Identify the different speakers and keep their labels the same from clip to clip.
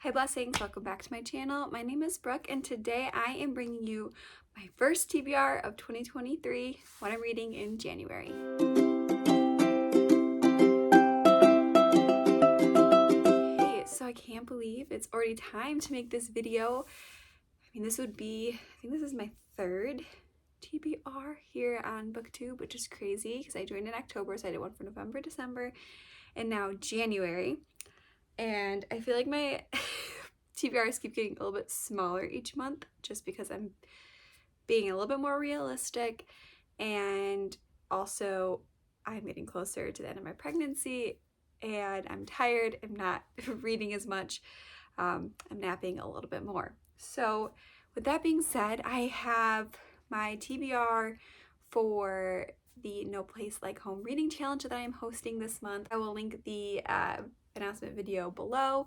Speaker 1: Hi blessings, welcome back to my channel. My name is Brooke and today I am bringing you my first TBR of 2023, what I'm reading in January. Hey, so I can't believe it's already time to make this video. I think this is my third TBR here on BookTube, which is crazy because I joined in October, so I did one for November, December, and now January. And I feel like my TBRs keep getting a little bit smaller each month just because I'm being a little bit more realistic, and also I'm getting closer to the end of my pregnancy and I'm tired. I'm not reading as much. I'm napping a little bit more. So with that being said, I have my TBR for the No Place Like Home reading challenge that I am hosting this month. I will link the announcement video below.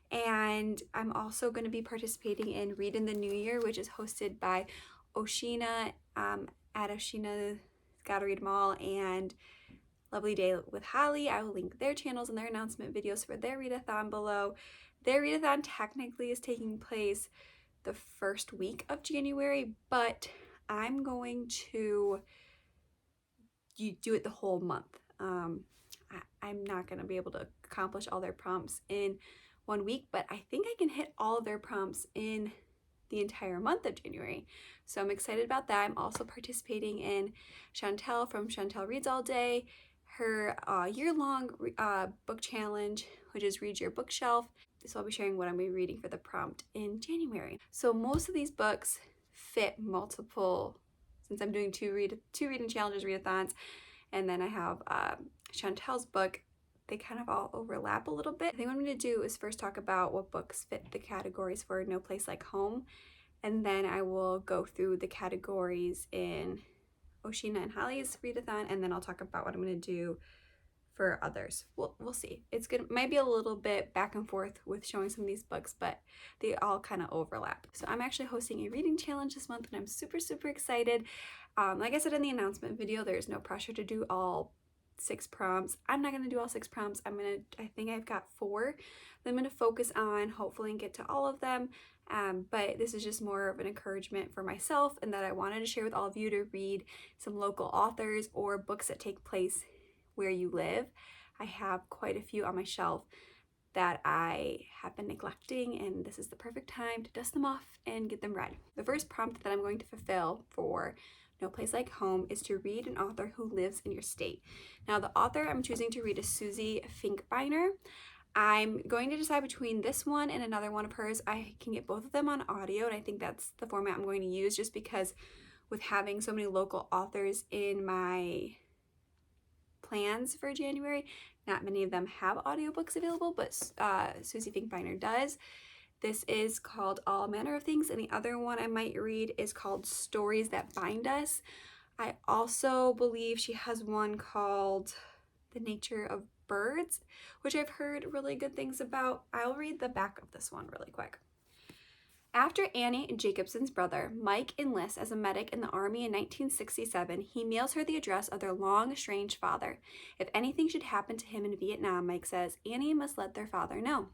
Speaker 1: And I'm also going to be participating in Read in the New Year, which is hosted by Oshina at Oshina Gotta Read 'Em All and Lovely Day with Holly. I will link their channels and their announcement videos for their readathon below. Their readathon technically is taking place the first week of January, but I'm going to do it the whole month. I'm not going to be able to accomplish all their prompts in 1 week, but I think I can hit all of their prompts in the entire month of January. So I'm excited about that. I'm also participating in Chantel from Chantel Reads All Day, her year-long book challenge, which is Read Your Bookshelf. So I'll be sharing what I'm going to be reading for the prompt in January. So most of these books fit multiple, since I'm doing two reading challenges, readathons, and then I have Chantel's book. They kind of all overlap a little bit. I think what I'm going to do is first talk about what books fit the categories for No Place Like Home, and then I will go through the categories in Oshina and Holly's readathon, and then I'll talk about what I'm going to do for others. We'll see. Might be a little bit back and forth with showing some of these books, but they all kind of overlap. So I'm actually hosting a reading challenge this month, and I'm super excited. Like I said in the announcement video, there's no pressure to do all 6 prompts. I'm not going to do all 6 prompts. I think I've got 4 that I'm going to focus on, hopefully, and get to all of them. But this is just more of an encouragement for myself, and that I wanted to share with all of you to read some local authors or books that take place where you live. I have quite a few on my shelf that I have been neglecting, and this is the perfect time to dust them off and get them read. The first prompt that I'm going to fulfill for No Place Like Home is to read an author who lives in your state. Now, the author I'm choosing to read is Susie Finkbeiner. I'm going to decide between this one and another one of hers. I can get both of them on audio, and I think that's the format I'm going to use, just because with having so many local authors in my plans for January, not many of them have audiobooks available, but Susie Finkbeiner does. This is called All Manner of Things, and the other one I might read is called Stories That Bind Us. I also believe she has one called The Nature of Birds, which I've heard really good things about. I'll read the back of this one really quick. After Annie Jacobson's brother, Mike, enlists as a medic in the Army in 1967, he mails her the address of their long-estranged father. If anything should happen to him in Vietnam, Mike says, Annie must let their father know.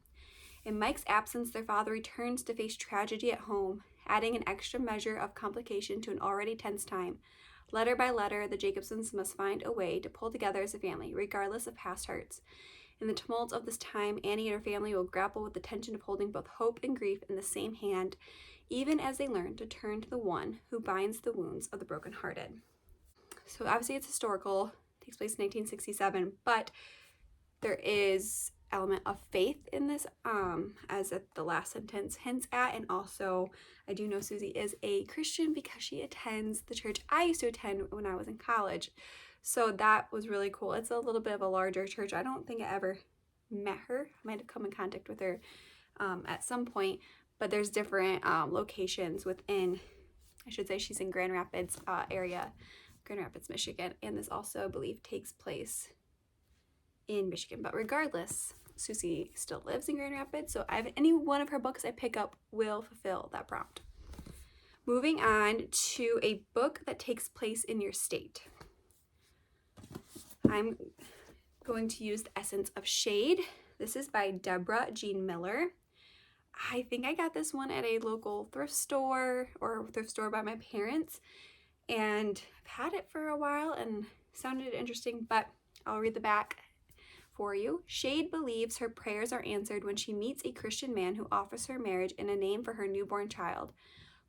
Speaker 1: In Mike's absence, their father returns to face tragedy at home, adding an extra measure of complication to an already tense time. Letter by letter, the Jacobsons must find a way to pull together as a family, regardless of past hurts. In the tumult of this time, Annie and her family will grapple with the tension of holding both hope and grief in the same hand, even as they learn to turn to the one who binds the wounds of the brokenhearted. So obviously it's historical, takes place in 1967, but there is element of faith in this, as the last sentence hints at, and also I do know Susie is a Christian because she attends the church I used to attend when I was in college. So that was really cool. It's a little bit of a larger church. I don't think I ever met her. I might have come in contact with her at some point, but there's different locations within, I should say she's in Grand Rapids area, Grand Rapids, Michigan, and this also, I believe, takes place in Michigan. But regardless, Susie still lives in Grand Rapids, so any one of her books I pick up will fulfill that prompt. Moving on to a book that takes place in your state. I'm going to use The Essence of Shade. This is by Deborah Jean Miller. I think I got this one at a local thrift store or thrift store by my parents, and I've had it for a while and sounded interesting, but I'll read the back for you. Shade believes her prayers are answered when she meets a Christian man who offers her marriage and a name for her newborn child.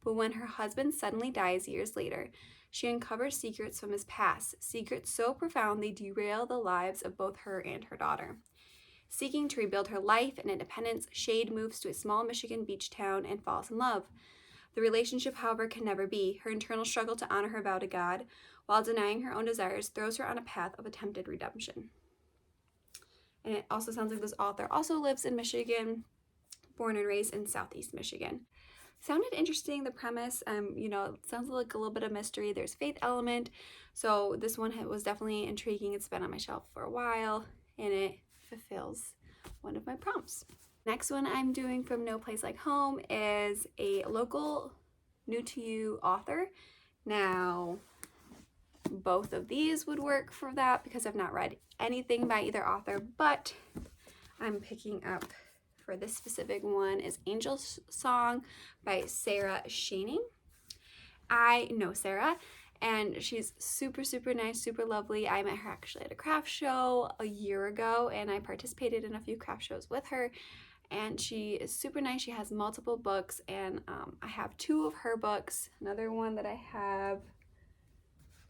Speaker 1: But when her husband suddenly dies years later, she uncovers secrets from his past, secrets so profound they derail the lives of both her and her daughter. Seeking to rebuild her life and independence, Shade moves to a small Michigan beach town and falls in love. The relationship, however, can never be. Her internal struggle to honor her vow to God, while denying her own desires, throws her on a path of attempted redemption. And it also sounds like this author also lives in Michigan, born and raised in Southeast Michigan. Sounded interesting, the premise. It sounds like a little bit of mystery. There's faith element. So this one was definitely intriguing. It's been on my shelf for a while, and it fulfills one of my prompts. Next one I'm doing from No Place Like Home is a local new to you author. Now, both of these would work for that because I've not read anything by either author, but I'm picking up for this specific one is Angel's Song by Sarah Shaning. I know Sarah, and she's super, super nice, super lovely. I met her actually at a craft show a year ago, and I participated in a few craft shows with her, and she is super nice. She has multiple books, and I have 2 of her books. Another one that I have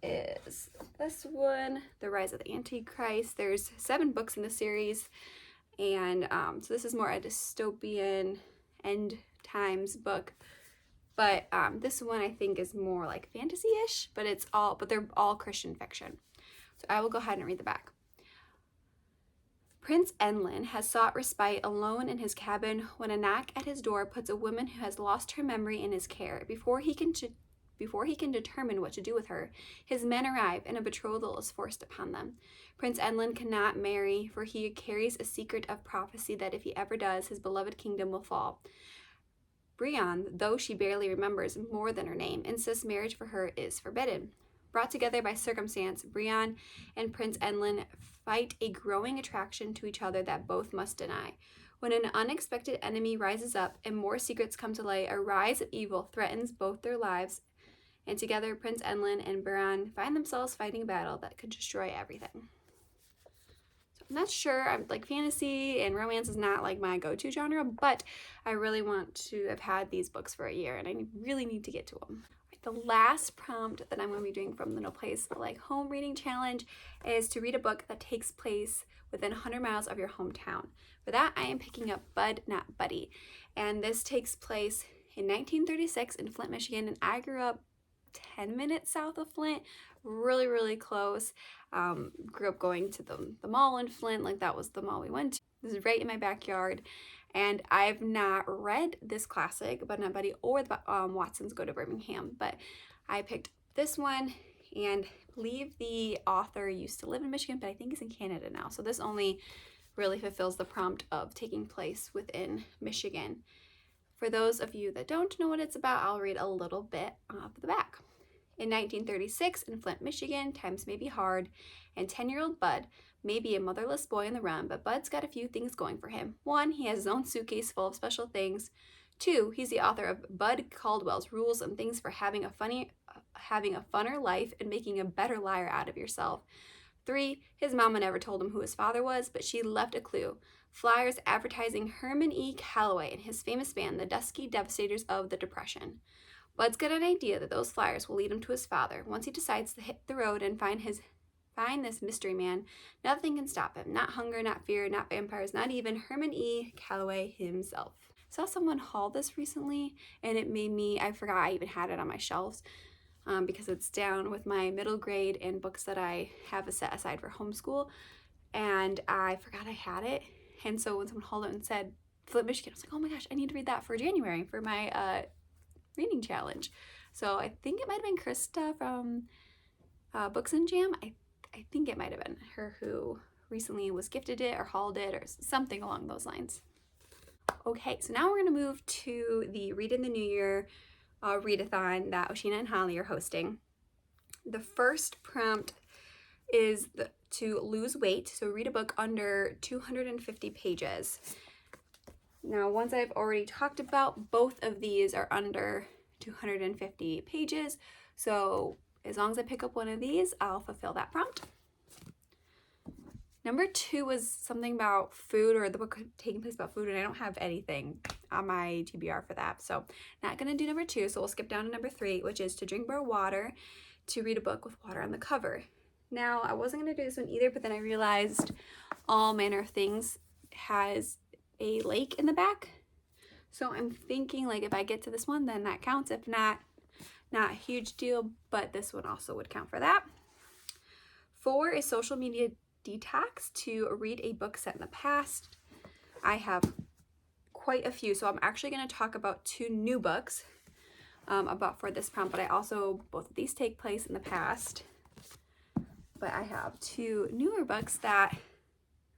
Speaker 1: is this one, The Rise of the Antichrist. There's 7 books in the series, and so this is more a dystopian end times book. But this one I think is more like fantasy-ish, but they're all Christian fiction. So I will go ahead and read the back. Prince Enlin has sought respite alone in his cabin when a knock at his door puts a woman who has lost her memory in his care. Before he can determine what to do with her, his men arrive and a betrothal is forced upon them. Prince Enlin cannot marry, for he carries a secret of prophecy that if he ever does, his beloved kingdom will fall. Brienne, though she barely remembers more than her name, insists marriage for her is forbidden. Brought together by circumstance, Brienne and Prince Enlin fight a growing attraction to each other that both must deny. When an unexpected enemy rises up and more secrets come to light, a rise of evil threatens both their lives, and together Prince Enlin and Brienne find themselves fighting a battle that could destroy everything. I'm not sure, fantasy and romance is not like my go-to genre, but I really want to have had these books for a year, and I really need to get to them. The last prompt that I'm going to be doing from the No Place Like Home reading challenge is to read a book that takes place within 100 miles of your hometown. For that, I am picking up Bud Not Buddy, and this takes place in 1936 in Flint, Michigan, and I grew up 10 minutes south of Flint, really, really close. Grew up going to the mall in Flint, like that was the mall we went to. This is right in my backyard, and I've not read this classic, Bud Not Buddy, or the Watsons Go to Birmingham, but I picked this one, and I believe the author used to live in Michigan, but I think he's in Canada now, so this only really fulfills the prompt of taking place within Michigan. For those of you that don't know what it's about, I'll read a little bit off the back. In 1936, in Flint, Michigan, times may be hard, and 10-year-old Bud may be a motherless boy on the run, but Bud's got a few things going for him. 1, he has his own suitcase full of special things. 2, he's the author of Bud Caldwell's Rules and Things for Having a Funner Life and Making a Better Liar Out of Yourself. 3, his mama never told him who his father was, but she left a clue. Flyers advertising Herman E. Calloway and his famous band, the Dusky Devastators of the Depression. Bud's got an idea that those flyers will lead him to his father. Once he decides to hit the road and find this mystery man, nothing can stop him. Not hunger, not fear, not vampires, not even Herman E. Calloway himself. I saw someone haul this recently, and it made me, I forgot I even had it on my shelves because it's down with my middle grade and books that I have set aside for homeschool, and I forgot I had it. And so when someone hauled it and said Flint, Michigan, I was like, oh my gosh, I need to read that for January for my reading challenge. So I think it might have been Krista from Books and Jam. I think it might have been her who recently was gifted it or hauled it or something along those lines. Okay, so now we're going to move to the Read in the New Year readathon that Oshina and Holly are hosting. The first prompt is to lose weight, so read a book under 250 pages. Now, ones I've already talked about, both of these are under 250 pages. So as long as I pick up one of these, I'll fulfill that prompt. Number 2 was something about food, or the book taking place about food, and I don't have anything on my TBR for that. So not gonna do number 2, so we'll skip down to number 3, which is to drink more water, to read a book with water on the cover. Now, I wasn't gonna do this one either, but then I realized All Manner of Things has a lake in the back. So I'm thinking, like, if I get to this one, then that counts. If not, not a huge deal, but this one also would count for that. 4 is social media detox, to read a book set in the past. I have quite a few, so I'm actually going to talk about 2 new books about for this prompt, but I also, both of these take place in the past. But I have 2 newer books that,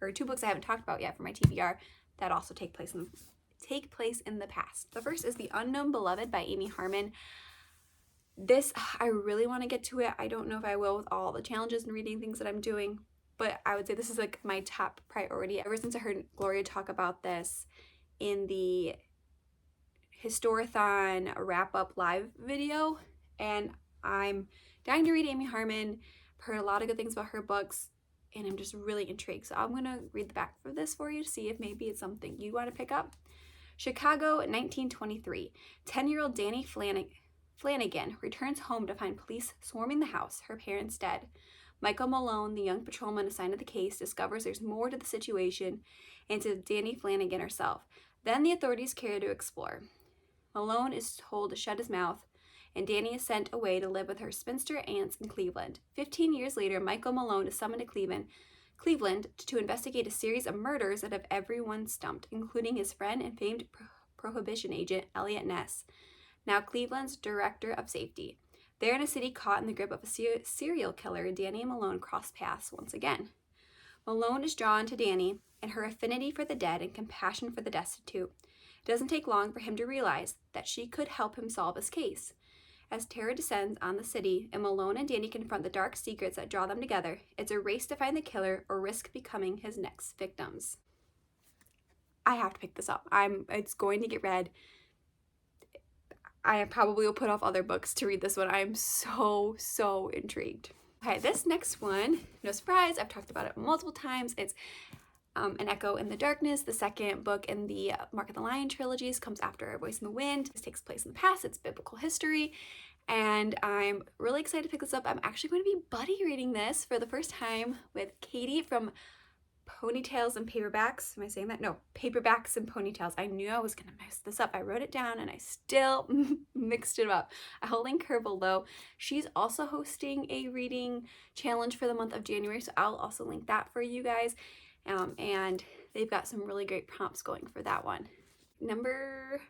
Speaker 1: or 2 books I haven't talked about yet for my TBR that also take place in the past. The first is The Unknown Beloved by Amy Harmon. This, I really want to get to it. I don't know if I will with all the challenges and reading things that I'm doing, but I would say this is like my top priority. Ever since I heard Gloria talk about this in the Historathon wrap-up live video, and I'm dying to read Amy Harmon. Heard a lot of good things about her books, and I'm just really intrigued. So I'm going to read the back of this for you to see if maybe it's something you want to pick up. Chicago, 1923. 10-year-old Danny Flanagan returns home to find police swarming the house, her parents dead. Michael Malone, the young patrolman assigned to the case, discovers there's more to the situation and to Danny Flanagan herself. Then the authorities care to explore. Malone is told to shut his mouth, and Danny is sent away to live with her spinster aunts in Cleveland. 15 years later, Michael Malone is summoned to Cleveland to investigate a series of murders that have everyone stumped, including his friend and famed prohibition agent, Elliot Ness, now Cleveland's director of safety. There, in a city caught in the grip of a serial killer, Danny and Malone cross paths once again. Malone is drawn to Danny and her affinity for the dead and compassion for the destitute. It doesn't take long for him to realize that she could help him solve his case. As terror descends on the city and Malone and Danny confront the dark secrets that draw them together, it's a race to find the killer or risk becoming his next victims. I have to pick this up. It's going to get read. I probably will put off other books to read this one. I am so intrigued. Okay, this next one, no surprise, I've talked about it multiple times. It's An Echo in the Darkness. The second book in the Mark of the Lion trilogies comes after A Voice in the Wind. This takes place in the past. It's biblical history, and I'm really excited to pick this up. I'm actually going to be buddy reading this for the first time with Katie from Ponytails and Paperbacks. Am I saying that? No, Paperbacks and Ponytails. I knew I was going to mess this up. I wrote it down and I still mixed it up. I'll link her below. She's also hosting a reading challenge for the month of January, so I'll also link that for you guys. And they've got some really great prompts going for that one. Number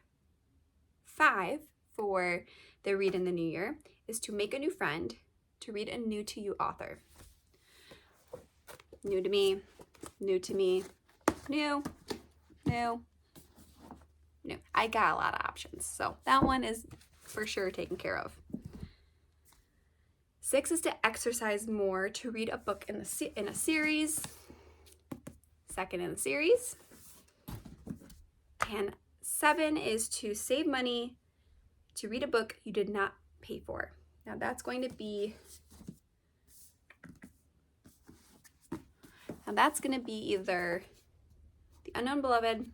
Speaker 1: 5 for the read in the new year is to make a new friend, to read a new to you author. New to me, new to me, new. I got a lot of options, so that one is for sure taken care of. 6 is to exercise more, to read a book in a series, second in the series. And 7 is to save money, to read a book you did not pay for. Now that's going to be either The Unknown Beloved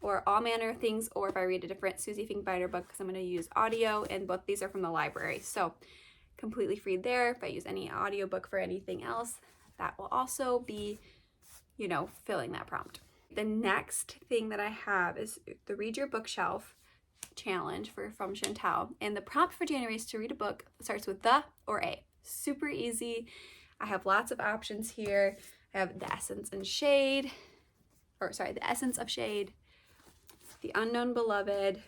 Speaker 1: or All Manner of Things, or if I read a different Susie Finkbeiner book, because I'm going to use audio, and both these are from the library, so completely free there. If I use any audiobook for anything else, that will also be, filling that prompt. The next thing that I have is the Read Your Bookshelf challenge from Chantel, and the prompt for January is to read a book that starts with the or a. Super easy. I have lots of options here. I have The Essence of Shade, The Unknown Beloved.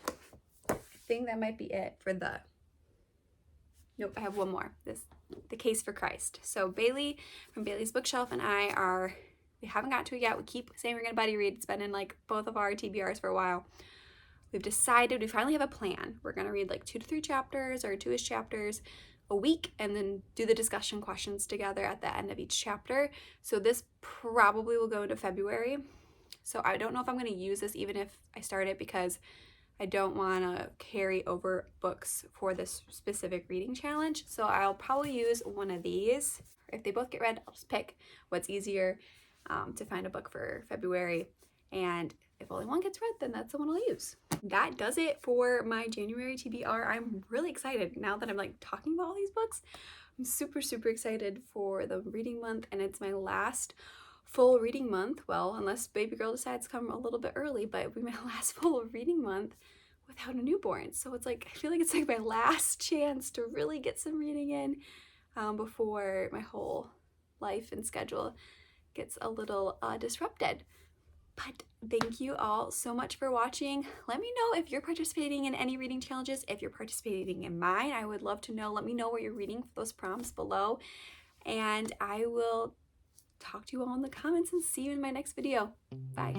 Speaker 1: I think that might be it for the. Nope, I have one more. The Case for Christ. So Bailey from Bailey's Bookshelf and we haven't got to it yet. We keep saying we're gonna buddy read. It's been in like both of our TBRs for a while. We've decided, we finally have a plan. We're gonna read like 2 to 3 chapters or 2-ish chapters a week, and then do the discussion questions together at the end of each chapter. So this probably will go into February. So I don't know if I'm going to use this even if I start it, because I don't want to carry over books for this specific reading challenge. So I'll probably use one of these. If they both get read, I'll just pick what's easier to find a book for February. And if only one gets read, then that's the one I'll use. That does it for my January TBR. I'm really excited now that I'm like talking about all these books. I'm super, super excited for the reading month, and it's my last full reading month. Well, unless baby girl decides to come a little bit early, but it'll be my last full reading month without a newborn. So it's like, I feel like it's like my last chance to really get some reading in before my whole life and schedule gets a little disrupted. But thank you all so much for watching. Let me know if you're participating in any reading challenges. If you're participating in mine, I would love to know. Let me know what you're reading for those prompts below. And I will talk to you all in the comments and see you in my next video. Bye.